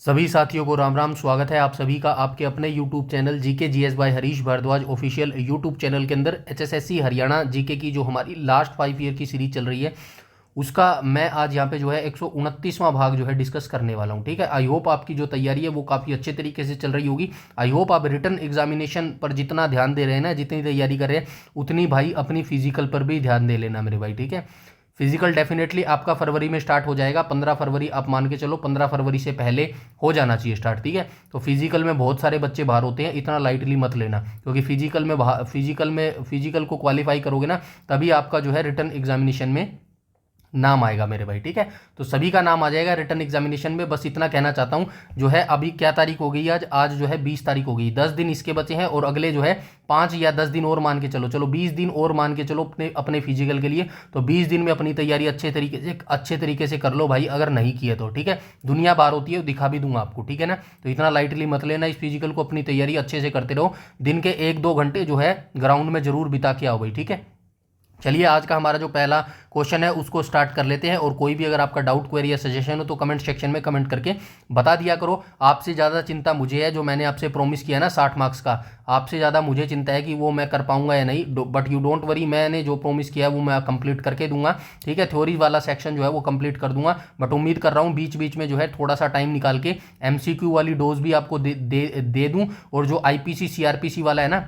सभी साथियों को राम राम। स्वागत है आप सभी का आपके अपने YouTube channel GK GS by Harish Bhardwaj official YouTube channel के अंदर। एचएसएससी हरियाणा जीके की जो हमारी लास्ट 5 ईयर की सीरीज चल रही है उसका मैं आज यहाँ पे जो है 129वां भाग जो है डिस्कस करने वाला हूँ। ठीक है, आई होप आपकी जो तैयारी है वो काफ़ी अच्छे तरीके से चल रही होगी। आई होप आप रिटन एग्जामिनेशन पर जितना ध्यान दे रहे हैं ना, जितनी तैयारी कर रहे हैं, उतनी भाई अपनी फिजिकल पर भी ध्यान दे लेना मेरे भाई। ठीक है, फिजिकल डेफिनेटली आपका फरवरी में स्टार्ट हो जाएगा। 15 फरवरी आप मान के चलो, 15 फरवरी से पहले हो जाना चाहिए स्टार्ट। ठीक है, तो फिजिकल में बहुत सारे बच्चे बाहर होते हैं, इतना लाइटली मत लेना, क्योंकि फिजिकल को क्वालिफाई करोगे ना, तभी आपका जो है रिटन एग्जामिनेशन में नाम आएगा मेरे भाई। ठीक है, तो सभी का नाम आ जाएगा रिटन एग्जामिनेशन में। बस इतना कहना चाहता हूँ। जो है अभी क्या तारीख हो गई आज जो है 20 तारीख हो गई। 10 दिन इसके बचे हैं और अगले जो है 5 या 10 दिन और मान के चलो 20 दिन और मान के चलो अपने अपने फिजिकल के लिए। तो 20 दिन में अपनी तैयारी अच्छे तरीके से कर लो भाई, अगर नहीं किए तो। ठीक है, दुनिया बाहर होती है, दिखा भी दूंगा आपको। ठीक है ना, तो इतना लाइटली मत लेना इस फिजिकल को, अपनी तैयारी अच्छे से करते रहो। दिन के 1-2 घंटे जो है ग्राउंड में जरूर बिता के आओ भाई। ठीक है, चलिए आज का हमारा जो पहला क्वेश्चन है उसको स्टार्ट कर लेते हैं। और कोई भी अगर आपका डाउट, क्वेरी या सजेशन हो तो कमेंट सेक्शन में कमेंट करके बता दिया करो। आपसे ज़्यादा चिंता मुझे है, जो मैंने आपसे प्रॉमिस किया ना 60 मार्क्स का, आपसे ज़्यादा मुझे चिंता है कि वो मैं कर पाऊंगा या नहीं। बट यू डोंट वरी, मैंने जो प्रॉमिस किया है वो मैं कंप्लीट करके दूंगा। ठीक है, थ्योरी वाला सेक्शन जो है वो कंप्लीट कर दूंगा। बट उम्मीद कर रहा हूँ बीच बीच में जो है थोड़ा सा टाइम निकाल के एमसीक्यू वाली डोज भी आपको दे दूँ। और जो आईपीसी सीआरपीसी वाला है ना,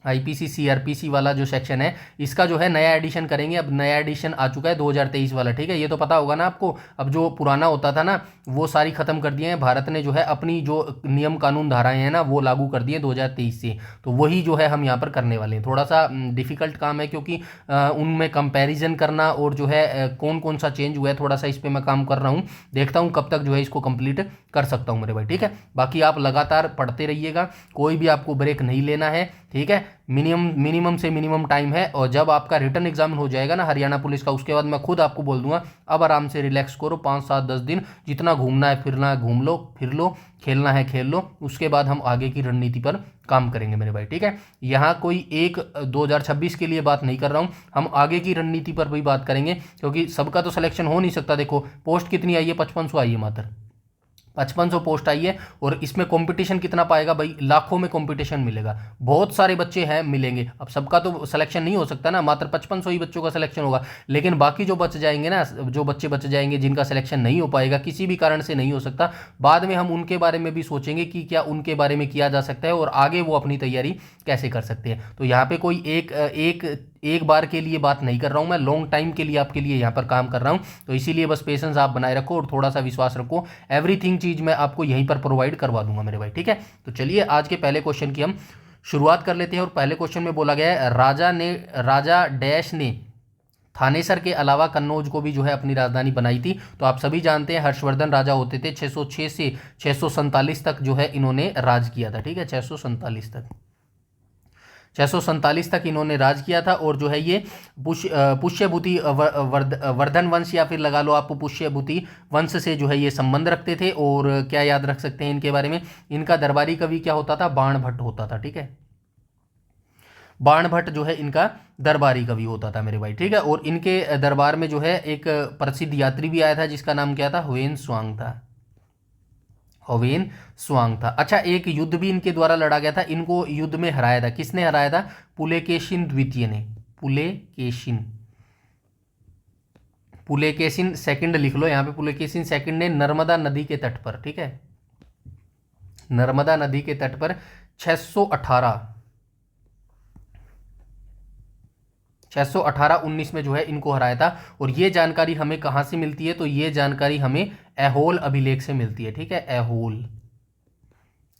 आईपीसी सीआरपीसी वाला जो सेक्शन है, इसका जो है नया एडिशन करेंगे। अब नया एडिशन आ चुका है 2023 वाला। ठीक है, ये तो पता होगा ना आपको। अब जो पुराना होता था ना वो सारी खत्म कर दिए हैं भारत ने। जो है अपनी जो नियम कानून धाराएं हैं ना वो लागू कर दिए 2023 से। तो वही जो है हम यहाँ पर करने वाले हैं। थोड़ा सा डिफिकल्ट काम है, क्योंकि उनमें कंपैरिजन करना और जो है कौन कौन सा चेंज हुआ है, थोड़ा सा इस पर मैं काम कर रहा हूँ। देखता हूँ कब तक जो है इसको कंप्लीट कर सकता हूँ मेरे भाई। ठीक है, बाकी आप लगातार पढ़ते रहिएगा, कोई भी आपको ब्रेक नहीं लेना है। ठीक है, मिनिमम से मिनिमम टाइम है। और जब आपका रिटर्न एग्जाम हो जाएगा ना हरियाणा पुलिस का, उसके बाद मैं खुद आपको बोल दूंगा अब आराम से रिलैक्स करो। 5-7-10 दिन जितना घूमना है फिरना है घूम लो, फिर लो, खेलना है खेल लो। उसके बाद हम आगे की रणनीति पर काम करेंगे मेरे भाई। ठीक है, यहाँ कोई एक 2026 के लिए बात नहीं कर रहा हूँ, हम आगे की रणनीति पर भी बात करेंगे, क्योंकि सबका तो सिलेक्शन हो नहीं सकता। देखो पोस्ट कितनी आई है, 5500 आई है, मात्र 5500 पोस्ट आई है। और इसमें कंपटीशन कितना पाएगा भाई, लाखों में कंपटीशन मिलेगा। बहुत सारे बच्चे हैं, मिलेंगे। अब सबका तो सिलेक्शन नहीं हो सकता ना, मात्र 5500 ही बच्चों का सिलेक्शन होगा। लेकिन बाकी जो बच जाएंगे ना, जो बच्चे बच जाएंगे जिनका सिलेक्शन नहीं हो पाएगा, किसी भी कारण से नहीं हो सकता, बाद में हम उनके बारे में भी सोचेंगे कि क्या उनके बारे में किया जा सकता है और आगे वो अपनी तैयारी कैसे कर सकते हैं। तो यहाँ पे कोई एक बार के लिए बात नहीं कर रहा हूँ मैं, लॉन्ग टाइम के लिए आपके लिए यहाँ पर काम कर रहा हूँ। तो इसीलिए बस पेशेंस आप बनाए रखो और थोड़ा सा विश्वास रखो। एवरीथिंग चीज़ मैं आपको यहीं पर प्रोवाइड करवा दूंगा मेरे भाई। ठीक है, तो चलिए आज के पहले क्वेश्चन की हम शुरुआत कर लेते हैं। और पहले क्वेश्चन में बोला गया है राजा डैश ने थानेसर के अलावा कन्नौज को भी जो है अपनी राजधानी बनाई थी। तो आप सभी जानते हैं हर्षवर्धन राजा होते थे। 606 से 647 तक जो है इन्होंने राज किया था। ठीक है, 647 तक इन्होंने राज किया था। और जो है ये पुष्यभूति वर्धन वंश, या फिर लगा लो आप पुष्यभूति वंश से जो है ये संबंध रखते थे। और क्या याद रख सकते हैं इनके बारे में, इनका दरबारी कवि क्या होता था, बाणभट्ट होता था। ठीक है, बाणभट्ट जो है इनका दरबारी कवि होता था मेरे भाई। ठीक है, और इनके दरबार में जो है एक प्रसिद्ध यात्री भी आया था जिसका नाम क्या था, हुएन स्वांग था। हवेन स्वांग था। अच्छा, एक युद्ध भी इनके द्वारा लड़ा गया था, इनको युद्ध में हराया था। किसने हराया था, पुलकेशिन द्वितीय ने। पुलकेशिन सेकंड लिख लो यहाँ पे, पुलकेशिन सेकंड ने नर्मदा नदी के तट पर। ठीक है, नर्मदा नदी के तट पर 618-19 में जो है इनको हराया था। और ये जानकारी हमें कहाँ से मिलती है, तो ये जानकारी हमें ऐहोल अभिलेख से मिलती है। ठीक है,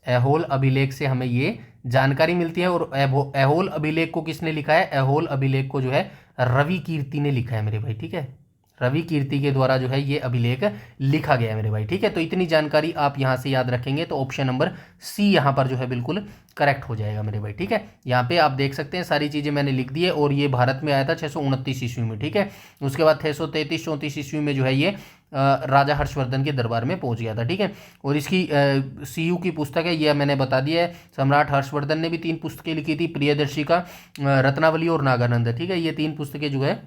ऐहोल अभिलेख से हमें ये जानकारी मिलती है। और ऐहोल अभिलेख को किसने लिखा है, ऐहोल अभिलेख को जो है रवि कीर्ति ने लिखा है मेरे भाई। ठीक है, रवि कीर्ति के द्वारा जो है ये अभिलेख लिखा गया है मेरे भाई। ठीक है, तो इतनी जानकारी आप यहाँ से याद रखेंगे तो ऑप्शन नंबर सी यहाँ पर जो है बिल्कुल करेक्ट हो जाएगा मेरे भाई। ठीक है, यहाँ पे आप देख सकते हैं सारी चीज़ें मैंने लिख दी है। और ये भारत में आया था 629 ईस्वी में। ठीक है, उसके बाद 633-34 ईस्वी में जो है ये राजा हर्षवर्धन के दरबार में पहुंच गया था। ठीक है, और इसकी सीयू की पुस्तक है, ये मैंने बता दिया है। सम्राट हर्षवर्धन ने भी 3 पुस्तकें लिखी थी, प्रियदर्शी का, रत्नावली और नागानंद। ठीक है, ये 3 पुस्तकें जो है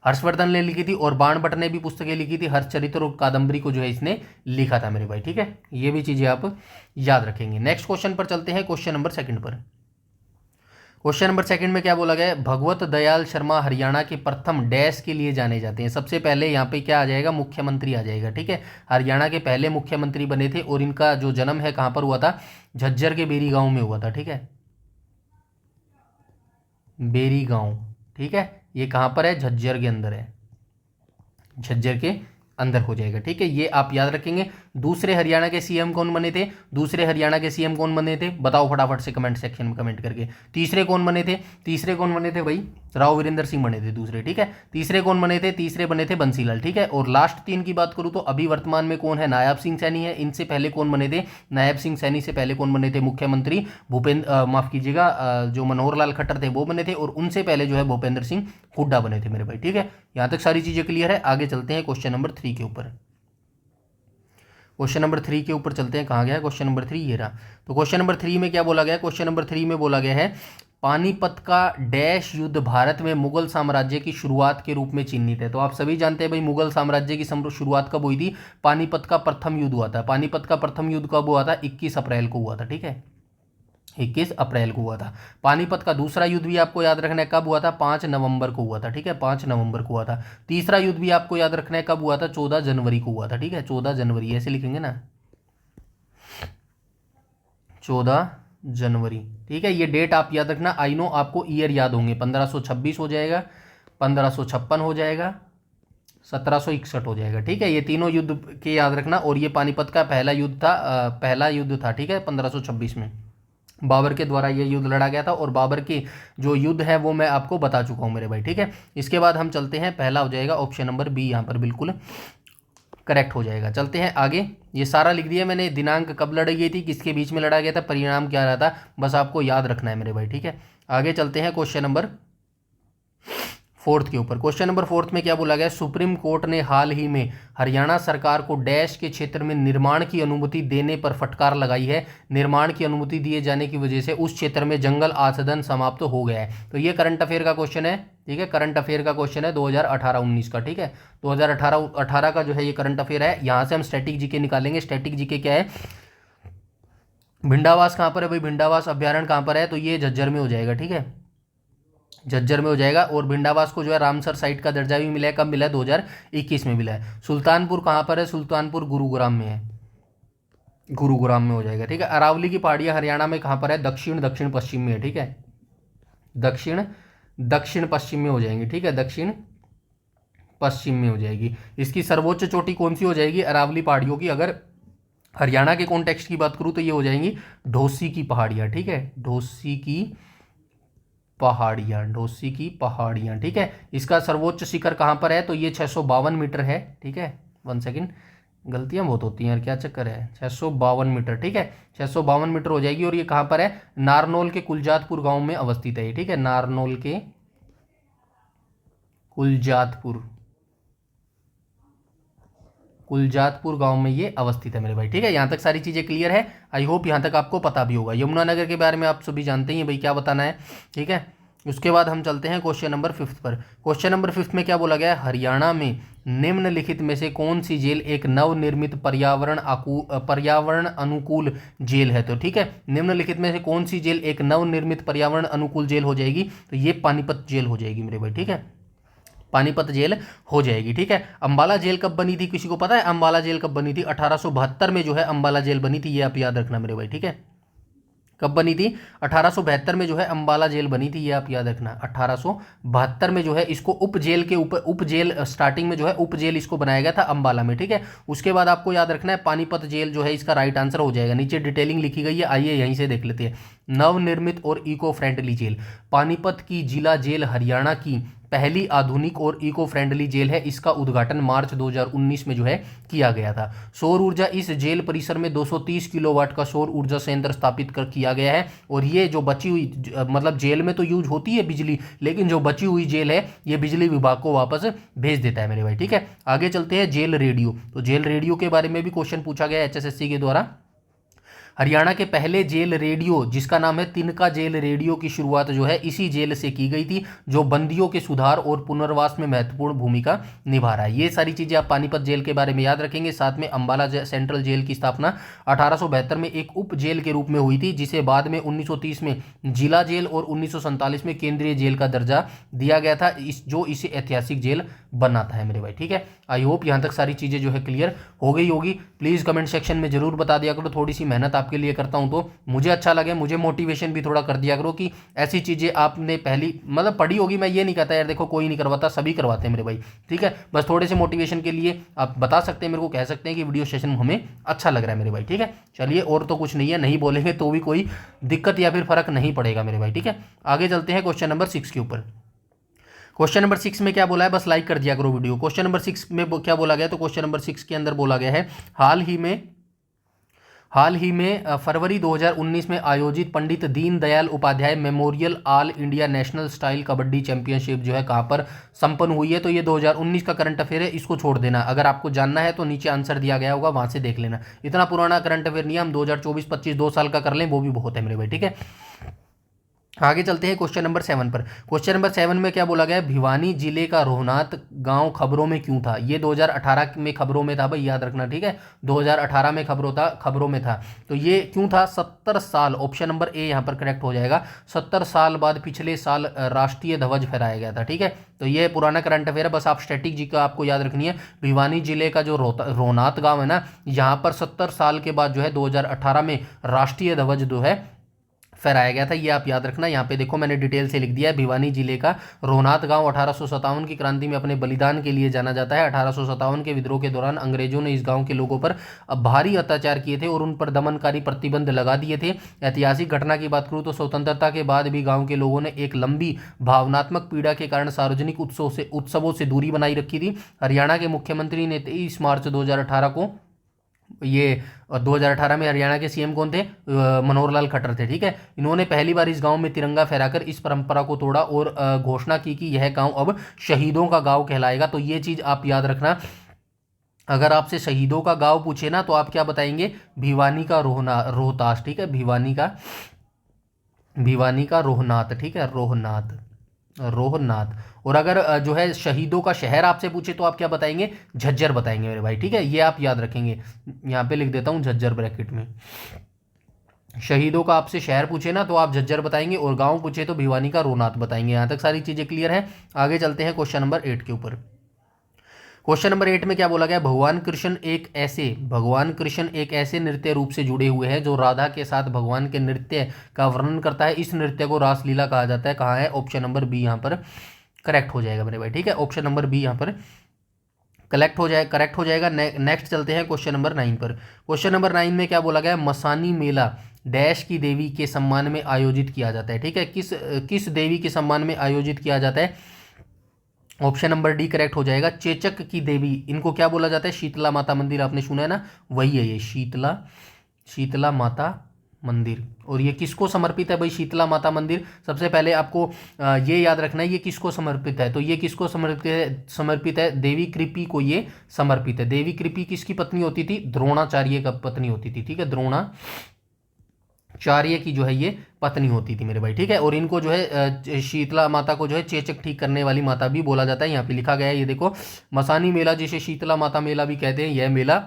हर्षवर्धन ने लिखी थी, और बाणभट्ट ने भी पुस्तकें लिखी थी। हर्षचरित्र और कादंबरी को जो है इसने लिखा था मेरे भाई, ठीक है। ये भी चीज़ें आप याद रखेंगे। नेक्स्ट क्वेश्चन पर चलते हैं, क्वेश्चन नंबर सेकंड पर। क्वेश्चन नंबर सेकंड में क्या बोला गया है, भगवत दयाल शर्मा हरियाणा के प्रथम डैश के लिए जाने जाते हैं। सबसे पहले यहाँ पे क्या आ जाएगा, मुख्यमंत्री आ जाएगा, ठीक है। हरियाणा के पहले मुख्यमंत्री बने थे, और इनका जो जन्म है कहाँ पर हुआ था, झज्जर के बेरी गांव में हुआ था, ठीक है। बेरी गांव, ठीक है, ये कहाँ पर है, झज्जर के अंदर है, झज्जर के अंदर हो जाएगा, ठीक है। ये आप याद रखेंगे। दूसरे हरियाणा के सीएम कौन बने थे, दूसरे हरियाणा के सीएम कौन बने थे, बताओ फटाफट से कमेंट सेक्शन में कमेंट करके। तीसरे कौन बने थे, तीसरे कौन बने थे भाई, राव वीरेंद्र सिंह बने थे दूसरे, ठीक है। तीसरे कौन बने थे, तीसरे बने थे बंसीलाल, ठीक है। और लास्ट तीन की बात करूं तो अभी वर्तमान में कौन है, नायब सिंह सैनी है। इनसे पहले कौन बने थे, नायब सिंह सैनी से पहले कौन बने थे, मुख्यमंत्री भूपेंद्र, माफ कीजिएगा, जो मनोहर लाल खट्टर थे वो बने थे, और उनसे पहले जो है भूपेंद्र सिंह हुड्डा बने थे मेरे भाई, ठीक है। यहाँ तक सारी चीजें क्लियर है। आगे चलते हैं क्वेश्चन नंबर 3 के ऊपर। क्वेश्चन नंबर 3 के ऊपर चलते हैं, कहाँ गया है क्वेश्चन नंबर 3, ये रहा। तो क्वेश्चन नंबर 3 में क्या बोला गया है, क्वेश्चन नंबर 3 में बोला गया है, पानीपत का डैश युद्ध भारत में मुगल साम्राज्य की शुरुआत के रूप में चिन्हित है। तो आप सभी जानते हैं भाई, मुगल साम्राज्य की शुरुआत कब हुई थी, पानीपत का प्रथम युद्ध हुआ था। पानीपत का प्रथम युद्ध कब हुआ था, 21 अप्रैल को हुआ था, ठीक है, 21 अप्रैल को हुआ था। पानीपत का दूसरा युद्ध भी आपको याद रखना है कब हुआ था, 5 नवंबर को हुआ था, ठीक है, 5 नवंबर को हुआ था। तीसरा युद्ध भी आपको याद रखना है कब हुआ था, 14 जनवरी को हुआ था, ठीक है, 14 जनवरी ऐसे लिखेंगे ना, 14 जनवरी, ठीक है। ये डेट आप याद रखना। आई नो आपको ईयर याद होंगे, 1526 हो जाएगा, 1556 हो जाएगा, 1761 हो जाएगा, ठीक है। ये तीनों युद्ध के याद रखना। और ये पानीपत का पहला युद्ध था, पहला युद्ध था, ठीक है, 1526 में बाबर के द्वारा ये युद्ध लड़ा गया था। और बाबर की जो युद्ध है वो मैं आपको बता चुका हूँ मेरे भाई, ठीक है। इसके बाद हम चलते हैं, पहला हो जाएगा ऑप्शन नंबर बी, यहाँ पर बिल्कुल करेक्ट हो जाएगा। चलते हैं आगे। ये सारा लिख दिया मैंने, दिनांक कब लड़ी गई थी, किसके बीच में लड़ा गया था, परिणाम क्या रहा था, बस आपको याद रखना है मेरे भाई, ठीक है। आगे चलते हैं क्वेश्चन नंबर 4 के ऊपर। क्वेश्चन नंबर 4 में क्या बोला गया, सुप्रीम कोर्ट ने हाल ही में हरियाणा सरकार को डैश के क्षेत्र में निर्माण की अनुमति देने पर फटकार लगाई है। निर्माण की अनुमति दिए जाने की वजह से उस क्षेत्र में जंगल आच्छादन समाप्त हो गया है। तो ये करंट अफेयर का क्वेश्चन है, ठीक है, करंट अफेयर का क्वेश्चन है 2018-19 का, ठीक है। 2018 का जो है ये करंट अफेयर है। यहाँ से हम स्टैटिक जीके निकालेंगे। स्टैटिक जीके क्या है, भिंडावास कहाँ पर है भाई, भिंडावास अभ्यारण्य कहाँ पर है, तो ये झज्जर में हो जाएगा, ठीक है, झज्जर में हो जाएगा। और भिंडावास को जो है रामसर साइट का दर्जा भी मिला है, कब मिला है, 2021 में मिला है। सुल्तानपुर कहाँ पर है, सुल्तानपुर गुरुग्राम में है, गुरुग्राम में हो जाएगा, ठीक है। अरावली की पहाड़ियाँ हरियाणा में कहाँ पर है, दक्षिण दक्षिण पश्चिम में है, ठीक है, दक्षिण दक्षिण पश्चिम में हो जाएंगी, ठीक है, दक्षिण पश्चिम में हो जाएगी। इसकी सर्वोच्च चोटी कौन सी हो जाएगी, अरावली पहाड़ियों की। अगर हरियाणा के कॉन्टेक्स्ट की बात करूँ तो ये हो जाएंगी ढोसी की पहाड़ियाँ, ठीक है, ढोसी की पहाड़ियाँ, ढोसी की पहाड़ियाँ, ठीक है। इसका सर्वोच्च शिखर कहाँ पर है, तो ये 652 मीटर है, ठीक है। 1 सेकंड, गलतियाँ बहुत होती हैं यार, क्या चक्कर है, 652 मीटर, ठीक है, 652 मीटर हो जाएगी। और ये कहाँ पर है, नारनौल के कुलजातपुर गांव में अवस्थित है, ठीक है, नारनौल के कुलजातपुर गांव में ये अवस्थित है मेरे भाई, ठीक है। यहाँ तक सारी चीज़ें क्लियर है। आई होप यहाँ तक आपको पता भी होगा। यमुनानगर के बारे में आप सभी जानते ही हैं भाई, क्या बताना है, ठीक है। उसके बाद हम चलते हैं क्वेश्चन नंबर 5 पर। क्वेश्चन नंबर 5 में क्या बोला गया है, हरियाणा में निम्नलिखित में से कौन सी जेल एक नवनिर्मित पर्यावरण अनुकूल जेल है। तो ठीक है, निम्नलिखित में से कौन सी जेल एक नवनिर्मित पर्यावरण अनुकूल जेल हो जाएगी, तो ये पानीपत जेल हो जाएगी मेरे भाई, ठीक है, पानीपत जेल हो जाएगी, ठीक है। अंबाला जेल कब बनी थी, किसी को पता है अंबाला जेल कब बनी थी, 1872 में जो है अंबाला जेल बनी थी, ये आप याद रखना मेरे भाई, ठीक है। कब बनी थी, 1872 में जो है अंबाला जेल बनी थी, ये आप याद रखना। 1872 में जो है इसको उप जेल के ऊपर, उप जेल स्टार्टिंग में जो है उप जेल इसको बनाया गया था अंबाला में, ठीक है। उसके बाद आपको याद रखना है पानीपत जेल जो है इसका राइट आंसर हो जाएगा। नीचे डिटेलिंग लिखी गई है, आइए यहीं से देख लेते हैं। नवनिर्मित और इको फ्रेंडली जेल, पानीपत की जिला जेल हरियाणा की पहली आधुनिक और इको फ्रेंडली जेल है। इसका उद्घाटन मार्च 2019 में जो है किया गया था। सौर ऊर्जा, इस जेल परिसर में 230 किलोवाट का सौर ऊर्जा संयंत्र स्थापित कर किया गया है। और ये जो बची हुई मतलब जेल में तो यूज होती है बिजली, लेकिन जो बची हुई जेल है ये बिजली विभाग को वापस भेज देता है मेरे भाई, ठीक है। आगे चलते हैं जेल रेडियो। तो जेल रेडियो के बारे में भी क्वेश्चन पूछा गया है HSSC के द्वारा। हरियाणा के पहले जेल रेडियो जिसका नाम है तिनका जेल रेडियो की शुरुआत जो है इसी जेल से की गई थी, जो बंदियों के सुधार और पुनर्वास में महत्वपूर्ण भूमिका निभा रहा है। ये सारी चीजें आप पानीपत जेल के बारे में याद रखेंगे। साथ में अंबाला सेंट्रल जेल की स्थापना 1872 में एक उप जेल के रूप में हुई थी, जिसे बाद में 1930 में जिला जेल और 1947 में केंद्रीय जेल का दर्जा दिया गया था, जो इसे ऐतिहासिक जेल बनाता है मेरे भाई। ठीक है, आई होप यहाँ तक सारी चीजें जो है क्लियर हो गई होगी। प्लीज कमेंट सेक्शन में जरूर बता दिया करो, थोड़ी सी मेहनत आपके लिए करता हूं तो मुझे अच्छा लगे, मुझे मोटिवेशन भी थोड़ा कर दिया करो कि ऐसी चीजें आपने पहली मतलब पढ़ी होगी। मैं ये नहीं कहता यार देखो कोई नहीं करवाता, सभी करवाते हैं मेरे भाई। ठीक है, बस थोड़े से मोटिवेशन के लिए आप बता सकते हैं मेरे को, कह सकते हैं कि वीडियो सेशन हमें अच्छा लग रहा है मेरे भाई। ठीक है, चलिए और तो कुछ नहीं है, नहीं बोलेंगे तो भी कोई दिक्कत या फिर फर्क नहीं पड़ेगा मेरे भाई। ठीक है, आगे चलते हैं क्वेश्चन नंबर 6 के ऊपर। क्वेश्चन नंबर 6 में क्या बोला है, बस लाइक कर दिया करो वीडियो। क्वेश्चन नंबर 6 में क्या बोला गया, तो क्वेश्चन नंबर 6 के अंदर बोला गया है हाल ही में फरवरी 2019 में आयोजित Pandit Deendayal Upadhyay memorial all India national style kabaddi championship जो है कहाँ पर संपन्न हुई है। तो ये 2019 का करंट अफेयर है, इसको छोड़ देना। अगर आपको जानना है तो नीचे आंसर दिया गया होगा, वहां से देख लेना। इतना पुराना करंट अफेयर नहीं है, हम 2024-25 2 साल का कर लें वो भी बहुत है मेरे भाई। ठीक है, आगे चलते हैं क्वेश्चन नंबर 7 पर। क्वेश्चन नंबर 7 में क्या बोला गया है, भिवानी जिले का रोहनात गांव खबरों में क्यों था। ये 2018 में खबरों में था भाई, याद रखना। ठीक है, 2018 में खबरों में था। तो ये क्यों था, 70 साल, ऑप्शन नंबर ए यहाँ पर करेक्ट हो जाएगा। 70 साल बाद पिछले साल राष्ट्रीय ध्वज फहराया गया था। ठीक है, तो ये पुराना करंट अफेयर है, बस आप स्टैटिक जी का आपको याद रखनी है। भिवानी जिले का जो रोहनात गाँव है ना, यहाँ पर 70 साल के बाद जो है 2018 में राष्ट्रीय ध्वज जो है फहराया गया था। ये आप याद रखना। यहाँ पे देखो मैंने डिटेल से लिख दिया है, भिवानी जिले का रोहनात गांव 1857 की क्रांति में अपने बलिदान के लिए जाना जाता है। 1857 के विद्रोह के दौरान अंग्रेजों ने इस गांव के लोगों पर भारी अत्याचार किए थे और उन पर दमनकारी प्रतिबंध लगा दिए थे। ऐतिहासिक घटना की बात करूँ तो स्वतंत्रता के बाद भी गाँव के लोगों ने एक लंबी भावनात्मक पीड़ा के कारण सार्वजनिक उत्सवों से दूरी बनाई रखी थी। हरियाणा के मुख्यमंत्री ने 23 मार्च 2018 को, ये 2018 में हरियाणा के सीएम कौन थे, मनोहर लाल खट्टर थे। ठीक है, इन्होंने पहली बार इस गांव में तिरंगा फहराकर इस परंपरा को तोड़ा और घोषणा की कि यह गांव अब शहीदों का गांव कहलाएगा। तो ये चीज आप याद रखना, अगर आपसे शहीदों का गांव पूछे ना तो आप क्या बताएंगे, भिवानी का रोहतास। ठीक है, भिवानी का रोहनात। ठीक है, रोहनात। और अगर जो है शहीदों का शहर आपसे पूछे तो आप क्या बताएंगे, झज्जर बताएंगे मेरे भाई। ठीक है, ये आप याद रखेंगे, यहाँ पे लिख देता हूँ झज्जर ब्रैकेट में। शहीदों का आपसे शहर पूछे ना तो आप झज्जर बताएंगे, और गांव पूछे तो भिवानी का रोहनात बताएंगे। यहाँ तक सारी चीजें क्लियर है। आगे चलते हैं क्वेश्चन नंबर 8 के ऊपर। क्वेश्चन नंबर 8 में क्या बोला गया, भगवान कृष्ण एक ऐसे नृत्य रूप से जुड़े हुए हैं जो राधा के साथ भगवान के नृत्य का वर्णन करता है। इस नृत्य को रासलीला कहा जाता है। कहाँ है, ऑप्शन नंबर बी यहाँ पर करेक्ट हो जाएगा मेरे भाई। ठीक है, ऑप्शन नंबर बी यहाँ पर करेक्ट हो जाएगा। नेक्स्ट चलते हैं क्वेश्चन नंबर 9 पर। क्वेश्चन नंबर 9 में क्या बोला गया, मसानी मेला डैश की देवी के सम्मान में आयोजित किया जाता है। ठीक है, किस देवी के सम्मान में आयोजित किया जाता है, ऑप्शन नंबर डी करेक्ट हो जाएगा। चेचक की देवी, इनको क्या बोला जाता है, शीतला माता मंदिर, आपने सुना है ना, वही है ये शीतला माता मंदिर। और ये किसको समर्पित है भाई, शीतला माता मंदिर। सबसे पहले आपको ये याद रखना है ये किसको समर्पित है, तो ये किसको समर्पित है, देवी कृपी को ये समर्पित है। देवी कृपी किसकी पत्नी होती थी, द्रोणाचार्य का पत्नी होती थी। ठीक है, द्रोणाचार्य की जो है ये पत्नी होती थी मेरे भाई। ठीक है, और इनको जो है शीतला माता को जो है चेचक ठीक करने वाली माता भी बोला जाता है। यहाँ पे लिखा गया है, ये देखो, मसानी मेला जिसे शीतला माता मेला भी कहते हैं, यह मेला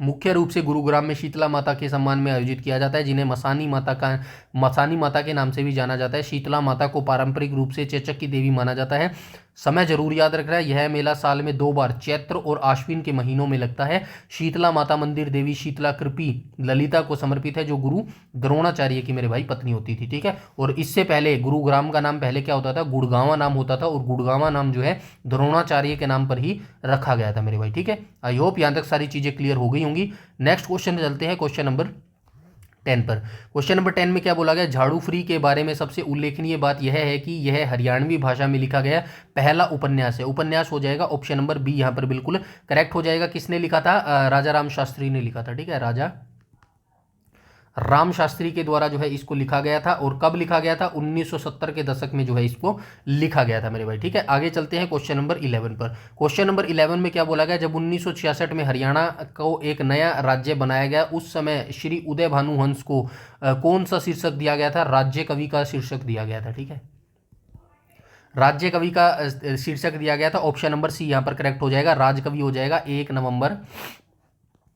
मुख्य रूप से गुरुग्राम में शीतला माता के सम्मान में आयोजित किया जाता है, जिन्हें मसानी माता के नाम से भी जाना जाता है। शीतला माता को पारंपरिक रूप से चेचक की देवी माना जाता है। समय जरूर याद रखना है, यह मेला साल में 2 बार चैत्र और आश्विन के महीनों में लगता है। शीतला माता मंदिर देवी शीतला कृपी ललिता को समर्पित है, जो गुरु द्रोणाचार्य की मेरे भाई पत्नी होती थी। ठीक है, और इससे पहले गुरुग्राम का नाम पहले क्या होता था, गुड़गांवा नाम होता था, और गुड़गांवा नाम जो है द्रोणाचार्य के नाम पर ही रखा गया था मेरे भाई। ठीक है, आई होप यहाँ तक सारी चीजें क्लियर हो गई होंगी। नेक्स्ट क्वेश्चन चलते हैं क्वेश्चन नंबर 10 पर। क्वेश्चन नंबर 10 में क्या बोला गया, झाड़ू फ्री के बारे में सबसे उल्लेखनीय बात यह है कि यह हरियाणवी भाषा में लिखा गया पहला उपन्यास है। उपन्यास हो जाएगा ऑप्शन नंबर बी, यहाँ पर बिल्कुल करेक्ट हो जाएगा। किसने लिखा था, राजा राम शास्त्री ने लिखा था। ठीक है, राम शास्त्री के द्वारा जो है इसको लिखा गया था। और कब लिखा गया था? 1970 के दशक में जो है इसको लिखा गया था मेरे भाई, ठीक है। आगे चलते हैं क्वेश्चन नंबर 11 पर। क्वेश्चन नंबर 11 में क्या बोला गया? जब 1966 में हरियाणा को एक नया राज्य बनाया गया, उस समय श्री उदय भानु हंस को कौन सा शीर्षक दिया गया था? राज्य कवि का शीर्षक दिया गया था, ठीक है। राज्य कवि का शीर्षक दिया गया था। ऑप्शन नंबर सी यहाँ पर करेक्ट हो जाएगा, राजकवि हो जाएगा। 1 नवंबर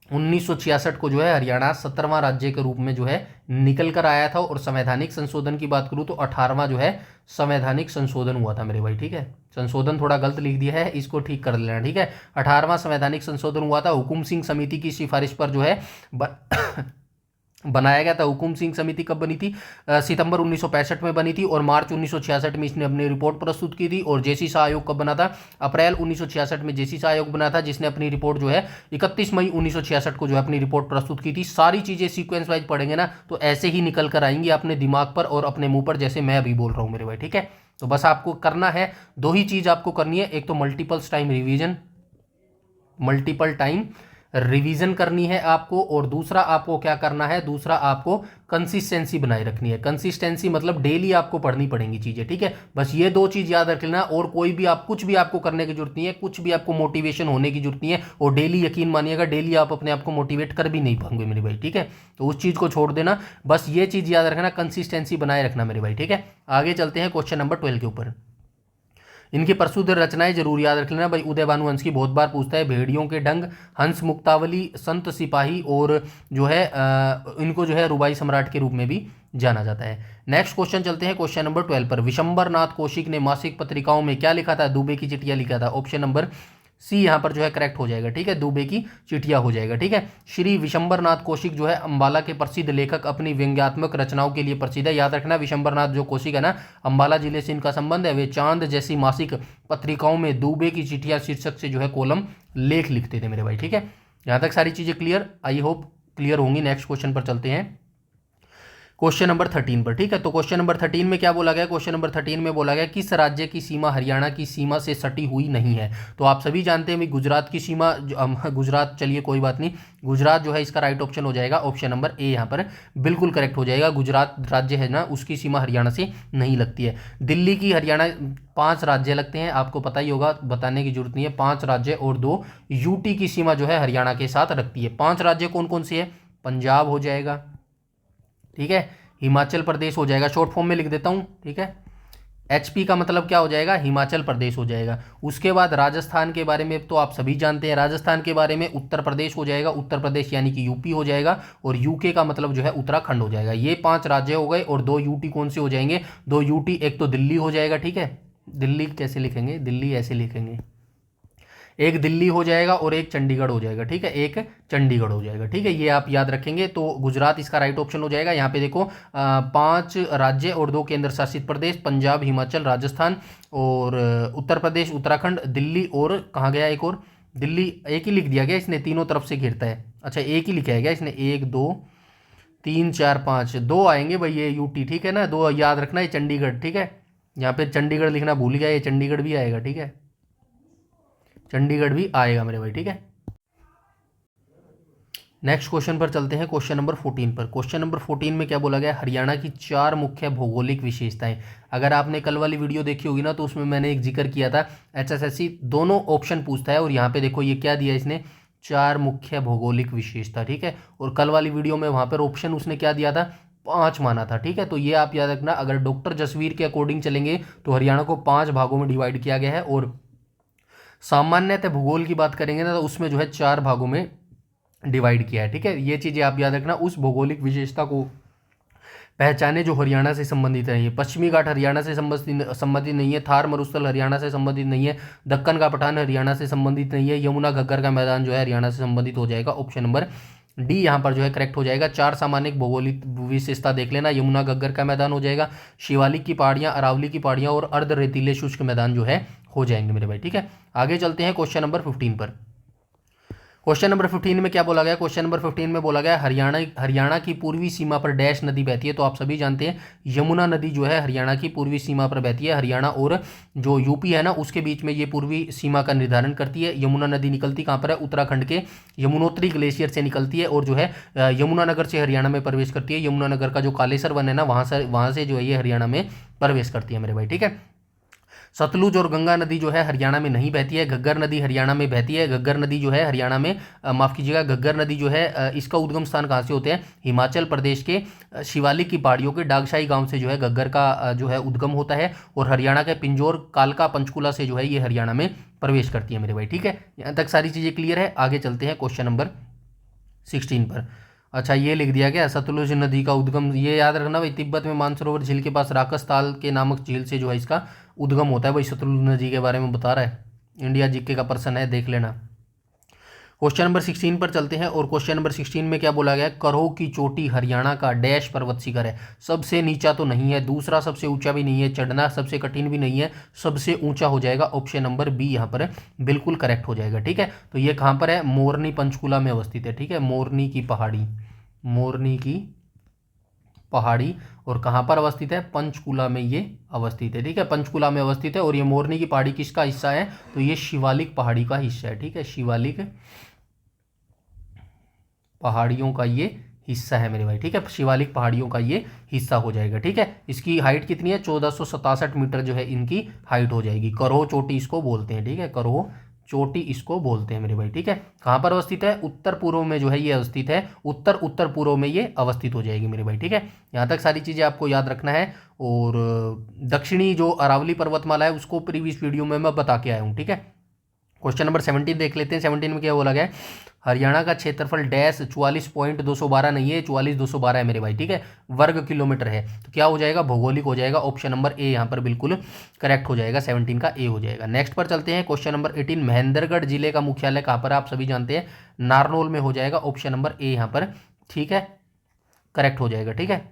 1966 को जो है हरियाणा 17वां राज्य के रूप में जो है निकल कर आया था। और संवैधानिक संशोधन की बात करूं तो 18वां जो है संवैधानिक संशोधन हुआ था मेरे भाई, ठीक है। संशोधन थोड़ा गलत लिख दिया है, इसको ठीक कर लेना, ठीक है। 18वां संवैधानिक संशोधन हुआ था। हुकुम सिंह समिति की सिफारिश पर जो है बनाया गया था। हुकुम सिंह समिति कब बनी थी? सितंबर 1965 में बनी थी। और मार्च 1966 में इसने अपनी रिपोर्ट प्रस्तुत की थी। और जेसी शाह आयोग कब बना था? अप्रैल 1966 में जेसी शाह आयोग बना था, जिसने अपनी रिपोर्ट जो है 31 मई 1966 को जो है अपनी रिपोर्ट प्रस्तुत की थी। सारी चीज़ें सीक्वेंस वाइज पढ़ेंगे ना तो ऐसे ही निकल कर आएंगी अपने दिमाग पर और अपने मुंह पर, जैसे मैं अभी बोल रहा हूँ मेरे भाई, ठीक है। तो बस आपको करना है, दो ही चीज़ आपको करनी है। एक तो मल्टीपल टाइम रिवीजन करनी है आपको। और दूसरा आपको क्या करना है? दूसरा आपको कंसिस्टेंसी बनाए रखनी है। कंसिस्टेंसी मतलब डेली आपको पढ़नी पड़ेंगी चीज़ें, ठीक है। बस ये दो चीज़ याद रख लेना। और कोई भी आप कुछ भी आपको करने की जरूरत नहीं है, कुछ भी आपको मोटिवेशन होने की जरूरत नहीं है। और डेली यकीन मानिएगा, डेली आप अपने आप को मोटिवेट कर भी नहीं पाएंगे मेरे भाई, ठीक है। तो उस चीज़ को छोड़ देना, बस ये चीज़ याद रखना, कंसिस्टेंसी बनाए रखना मेरे भाई, ठीक है। आगे चलते हैं क्वेश्चन नंबर 12 के ऊपर। इनकी प्रसिद्ध रचनाएं जरूर याद रख लेना भाई। उदय भानु हंस की बहुत बार पूछता है। भेड़ियों के ढंग, हंस मुक्तावली, संत सिपाही, और जो है इनको जो है रुबाई सम्राट के रूप में भी जाना जाता है। नेक्स्ट क्वेश्चन चलते हैं क्वेश्चन नंबर 12 पर। विशंबर नाथ कौशिक ने मासिक पत्रिकाओं में क्या लिखा था? दुबे की चिट्ठियां लिखा था। ऑप्शन नंबर सी यहाँ पर जो है करेक्ट हो जाएगा, ठीक है। दुबे की चिट्ठियां हो जाएगा, ठीक है। श्री विशंबर नाथ कौशिक जो है अंबाला के प्रसिद्ध लेखक, अपनी व्यंग्यात्मक रचनाओं के लिए प्रसिद्ध है। याद रखना, विशंबर नाथ जो कौशिक है ना, अंबाला जिले से इनका संबंध है। वे चांद जैसी मासिक पत्रिकाओं में दुबे की चिट्ठियां शीर्षक से जो है कॉलम लेख लिखते थे मेरे भाई, ठीक है। यहाँ तक सारी चीजें क्लियर, आई होप क्लियर होंगी। नेक्स्ट क्वेश्चन पर चलते हैं, क्वेश्चन नंबर 13 पर, ठीक है। तो क्वेश्चन नंबर 13 में क्या बोला गया? क्वेश्चन नंबर 13 में बोला गया किस राज्य की सीमा हरियाणा की सीमा से सटी हुई नहीं है? तो आप सभी जानते हैं गुजरात की सीमा, गुजरात, चलिए कोई बात नहीं, गुजरात जो है इसका राइट ऑप्शन हो जाएगा। ऑप्शन नंबर ए यहाँ पर बिल्कुल करेक्ट हो जाएगा। गुजरात राज्य है ना, उसकी सीमा हरियाणा से नहीं लगती है। दिल्ली की, हरियाणा 5 राज्य लगते हैं, आपको पता ही होगा, बताने की जरूरत नहीं है। 5 राज्य और 2 यूटी की सीमा जो है हरियाणा के साथ रखती है। 5 राज्य कौन कौन से है? पंजाब हो जाएगा, ठीक है, हिमाचल प्रदेश हो जाएगा, शॉर्ट फॉर्म में लिख देता हूं, ठीक है। एचपी का मतलब क्या हो जाएगा? हिमाचल प्रदेश हो जाएगा। उसके बाद राजस्थान के बारे में तो आप सभी जानते हैं, राजस्थान के बारे में उत्तर प्रदेश हो जाएगा, उत्तर प्रदेश यानी कि यूपी हो जाएगा। और यूके का मतलब जो है उत्तराखंड हो जाएगा। ये 5 राज्य हो गए। और 2 यूटी कौन से हो जाएंगे? 2 यूटी, एक तो दिल्ली हो जाएगा, ठीक है। दिल्ली कैसे लिखेंगे? दिल्ली ऐसे लिखेंगे, एक दिल्ली हो जाएगा और एक चंडीगढ़ हो जाएगा, ठीक है, एक चंडीगढ़ हो जाएगा, ठीक है। ये आप याद रखेंगे। तो गुजरात इसका राइट ऑप्शन हो जाएगा। यहाँ पे देखो 5 राज्य और 2 केंद्र शासित प्रदेश, पंजाब, हिमाचल, राजस्थान, और उत्तर प्रदेश, उत्तराखंड, दिल्ली, और कहाँ गया एक और? दिल्ली एक ही लिख दिया गया इसने, तीनों तरफ से घिरता है। अच्छा, एक ही लिखा है क्या इसने? 1 2 3 4 5, 2 आएंगे भाई ये यूटी, ठीक है ना। 2 याद रखना, ये चंडीगढ़, ठीक है। यहाँ पे चंडीगढ़ लिखना भूल गया, ये चंडीगढ़ भी आएगा, ठीक है, चंडीगढ़ भी आएगा मेरे भाई, ठीक है। नेक्स्ट क्वेश्चन पर चलते हैं, क्वेश्चन नंबर 14 पर। क्वेश्चन नंबर 14 में क्या बोला गया? हरियाणा की 4 मुख्य भौगोलिक विशेषताएं। अगर आपने कल वाली वीडियो देखी होगी ना, तो उसमें मैंने एक जिक्र किया था। एचएसएससी दोनों ऑप्शन पूछता है, और यहाँ पे देखो ये क्या दिया इसने, 4 मुख्य भौगोलिक विशेषता, ठीक है। और कल वाली वीडियो में वहाँ पर ऑप्शन उसने क्या दिया था? 5 माना था, ठीक है। तो ये आप याद रखना, अगर डॉक्टर जसवीर के अकॉर्डिंग चलेंगे तो हरियाणा को 5 भागों में डिवाइड किया गया है। और सामान्यतः भूगोल की बात करेंगे ना, तो उसमें जो है 4 भागों में डिवाइड किया है, ठीक है। ये चीज़ें आप याद रखना। उस भौगोलिक विशेषता को पहचाने जो हरियाणा से संबंधित है। ये पश्चिमी घाट हरियाणा से संबंधित नहीं है, थार मरुस्थल हरियाणा से संबंधित नहीं है, दक्कन का पठान हरियाणा से संबंधित नहीं है, यमुना घग्गर का मैदान जो है हरियाणा से संबंधित हो जाएगा। ऑप्शन नंबर डी यहाँ पर जो है करेक्ट हो जाएगा। 4 सामान्य भौगोलिक विशेषता देख लेना, यमुना घग्गर का मैदान हो जाएगा, शिवालिक की पहाड़ियाँ, अरावली की पहाड़ियाँ, और अर्ध रेतीले शुष्क मैदान जो है हो जाएंगे मेरे भाई, ठीक है। आगे चलते हैं क्वेश्चन नंबर 15 पर। क्वेश्चन नंबर 15 में क्या बोला गया, क्वेश्चन नंबर 15 में बोला गया हरियाणा की पूर्वी सीमा पर डैश नदी बहती है। तो आप सभी जानते हैं यमुना नदी जो है हरियाणा की पूर्वी सीमा पर बहती है। हरियाणा और जो यूपी है ना उसके बीच में ये पूर्वी सीमा का निर्धारण करती है। यमुना नदी निकलती कहाँ पर है, उत्तराखंड के यमुनोत्री ग्लेशियर से निकलती है और जो है यमुनानगर से हरियाणा में प्रवेश करती है। यमुनानगर का जो कालेसर वन है ना वहाँ से जो है ये हरियाणा में प्रवेश करती है मेरे भाई, ठीक है। सतलुज और गंगा नदी जो है हरियाणा में नहीं बहती है। घग्गर नदी हरियाणा में बहती है। घग्गर नदी जो है हरियाणा में माफ़ कीजिएगा, घग्गर नदी जो है इसका उद्गम स्थान कहाँ से होते हैं, हिमाचल प्रदेश के शिवालिक की पहाड़ियों के डागशाही गांव से जो है घग्गर का जो है उद्गम होता है और हरियाणा के पिंजौर कालका पंचकुला से जो है ये हरियाणा में प्रवेश करती है मेरे भाई, ठीक है। यहाँ तक सारी चीज़ें क्लियर है। आगे चलते हैं क्वेश्चन नंबर 16 पर। अच्छा ये लिख दिया गया सतलुज नदी का उद्गम, ये याद रखना भाई, तिब्बत में मानसरोवर झील के पास राकस ताल के नामक झील से जो है इसका उद्गम होता है। भाई सतलुज नदी के बारे में बता रहा है, इंडिया जीके का पर्सन है, देख लेना। क्वेश्चन नंबर 16 पर चलते हैं और क्वेश्चन नंबर 16 में क्या बोला गया है, करोह की चोटी हरियाणा का डैश पर्वत शिखर है। सबसे नीचा तो नहीं है, दूसरा सबसे ऊंचा भी नहीं है, चढ़ना सबसे कठिन भी नहीं है, सबसे ऊंचा हो जाएगा ऑप्शन नंबर बी यहाँ पर बिल्कुल करेक्ट हो जाएगा, ठीक है। तो ये कहाँ पर है, मोरनी पंचकुला में अवस्थित है, ठीक है। मोरनी की पहाड़ी, मोरनी की पहाड़ी और कहाँ पर अवस्थित है, पंचकुला में ये अवस्थित है, ठीक है। पंचकुला में अवस्थित है और ये मोरनी की पहाड़ी किसका हिस्सा है, तो ये शिवालिक पहाड़ी का हिस्सा है, ठीक है। शिवालिक पहाड़ियों का ये हिस्सा है मेरे भाई, ठीक है। शिवालिक पहाड़ियों का ये हिस्सा हो जाएगा, ठीक है। इसकी हाइट कितनी है, 1467 मीटर जो है इनकी हाइट हो जाएगी। करोह चोटी इसको बोलते हैं, ठीक है। करोह चोटी इसको बोलते हैं मेरे भाई, ठीक है। कहाँ पर अवस्थित है, उत्तर पूर्व में जो है ये अवस्थित है, उत्तर पूर्व में ये अवस्थित हो जाएगी मेरे भाई, ठीक है। यहाँ तक सारी चीज़ें आपको याद रखना है। और दक्षिणी जो अरावली पर्वतमाला है उसको प्रीवियस वीडियो में मैं बता के आया हूँ, ठीक है। क्वेश्चन नंबर 17 देख लेते हैं। 17 में क्या बोला गया है, हरियाणा का क्षेत्रफल डैश 44.212 नहीं है, 44,212 है मेरे भाई, ठीक है, वर्ग किलोमीटर है। तो क्या हो जाएगा, भौगोलिक हो जाएगा, ऑप्शन नंबर ए यहाँ पर बिल्कुल करेक्ट हो जाएगा, 17 का ए हो जाएगा। नेक्स्ट पर चलते हैं क्वेश्चन नंबर 18, महेंद्रगढ़ जिले का मुख्यालय कहाँ पर, आप सभी जानते हैं नारनौल में हो जाएगा, ऑप्शन नंबर ए यहाँ पर ठीक है करेक्ट हो जाएगा, ठीक है।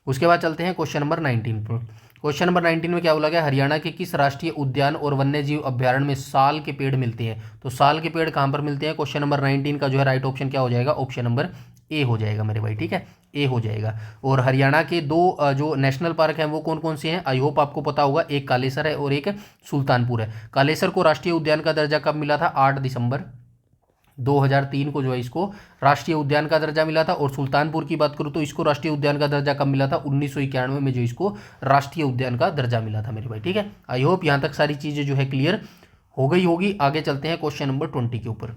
उसके बाद चलते हैं क्वेश्चन नंबर 19 पर। क्वेश्चन नंबर 19 में क्या बोला गया, हरियाणा के किस राष्ट्रीय उद्यान और वन्य जीव अभ्यारण्य में साल के पेड़ मिलते हैं। तो साल के पेड़ कहाँ पर मिलते हैं, क्वेश्चन नंबर 19 का जो है राइट ऑप्शन क्या हो जाएगा, ऑप्शन नंबर ए हो जाएगा मेरे भाई, ठीक है, ए हो जाएगा। और हरियाणा के दो जो नेशनल पार्क हैं वो कौन कौन से हैं, आई होप आपको पता होगा, एक कालेसर है और एक सुल्तानपुर है। कालेसर को राष्ट्रीय उद्यान का दर्जा कब मिला था, 8 दिसंबर 2003 को जो है इसको राष्ट्रीय उद्यान का दर्जा मिला था। और सुल्तानपुर की बात करूँ तो इसको राष्ट्रीय उद्यान का दर्जा कब मिला था, 1991 में जो इसको राष्ट्रीय उद्यान का दर्जा मिला था मेरे भाई, ठीक है। आई होप यहाँ तक सारी चीज़ें जो है क्लियर हो गई होगी। आगे चलते हैं क्वेश्चन नंबर 20 के ऊपर।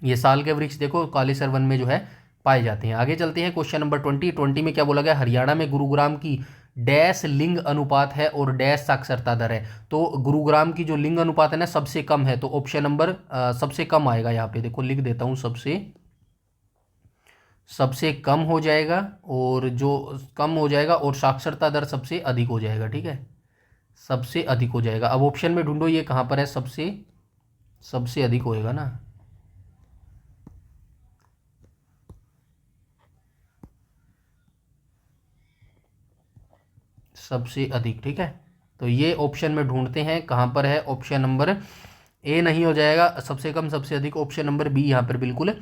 ये साल के वृक्ष देखो कालेसर वन में जो है पाए जाते हैं। आगे चलते हैं क्वेश्चन नंबर 20 में क्या बोला गया, हरियाणा में गुरुग्राम की डैश लिंग अनुपात है और डैश साक्षरता दर है। तो गुरुग्राम की जो लिंग अनुपात है ना सबसे कम है, तो ऑप्शन नंबर सबसे कम आएगा, यहाँ पे देखो लिख देता हूँ, सबसे कम हो जाएगा और जो कम हो जाएगा और साक्षरता दर सबसे अधिक हो जाएगा, ठीक है, सबसे अधिक हो जाएगा। अब ऑप्शन में ढूंढो ये कहाँ पर है, सबसे अधिक होएगा ना, सबसे अधिक, ठीक है। तो ये ऑप्शन में ढूंढते हैं कहाँ पर है, ऑप्शन नंबर ए नहीं हो जाएगा, सबसे कम सबसे अधिक, ऑप्शन नंबर बी यहाँ पर बिल्कुल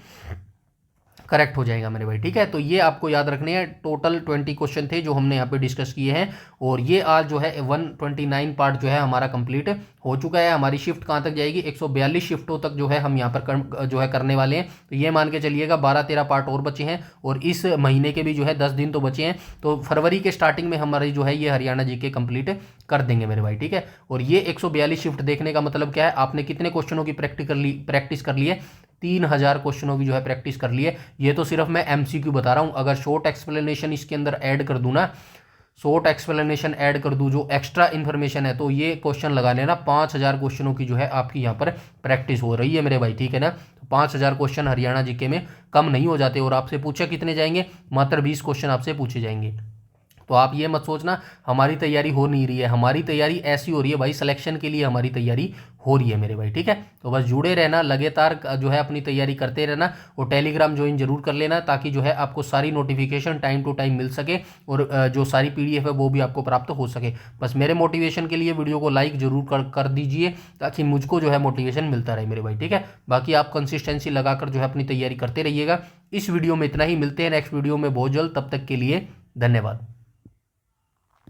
करेक्ट हो जाएगा मेरे भाई, ठीक है। तो ये आपको याद रखने हैं। टोटल 20 क्वेश्चन थे जो हमने यहाँ पे डिस्कस किए हैं और ये आज जो है 129 पार्ट जो है हमारा कंप्लीट हो चुका है। हमारी शिफ्ट कहाँ तक जाएगी, 142 शिफ्टों तक जो है हम यहाँ पर जो है करने वाले हैं। तो ये मान के चलिएगा 12-13 पार्ट और बचे हैं और इस महीने के भी जो है 10 दिन तो बचे हैं। तो फरवरी के स्टार्टिंग में हमारी जो है ये हरियाणा जीके कंप्लीट कर देंगे मेरे भाई, ठीक है। और ये 142 शिफ्ट देखने का मतलब क्या है, आपने कितने क्वेश्चनों की प्रैक्टिस कर ली है, 3000 क्वेश्चनों की जो है प्रैक्टिस कर ली है। ये तो सिर्फ मैं एमसीक्यू बता रहा हूँ, अगर शॉर्ट एक्सप्लेनेशन इसके अंदर ऐड कर दूँ ना, शॉर्ट एक्सप्लेनेशन ऐड कर दूँ जो एक्स्ट्रा इन्फॉर्मेशन है, तो ये क्वेश्चन लगा लेना 5000 क्वेश्चनों की जो है आपकी यहाँ पर प्रैक्टिस हो रही है मेरे भाई, ठीक है ना। तो 5000 क्वेश्चन हरियाणा जीके में कम नहीं हो जाते और आपसे पूछा कितने जाएंगे, मात्र 20 क्वेश्चन आपसे पूछे जाएंगे। तो आप ये मत सोचना हमारी तैयारी हो नहीं रही है, हमारी तैयारी ऐसी हो रही है भाई, सिलेक्शन के लिए हमारी तैयारी हो रही है मेरे भाई, ठीक है। तो बस जुड़े रहना, लगातार जो है अपनी तैयारी करते रहना, और टेलीग्राम ज्वाइन जरूर कर लेना, ताकि जो है आपको सारी नोटिफिकेशन टाइम टू टाइम मिल सके, और जो सारी PDF है वो भी आपको प्राप्त हो सके। बस मेरे मोटिवेशन के लिए वीडियो को लाइक जरूर कर दीजिए, ताकि मुझको जो है मोटिवेशन मिलता रहे मेरे भाई, ठीक है। बाकी आप कंसिस्टेंसी लगाकर जो है अपनी तैयारी करते रहिएगा। इस वीडियो में इतना ही, मिलते हैं नेक्स्ट वीडियो में बहुत जल्द, तब तक के लिए धन्यवाद।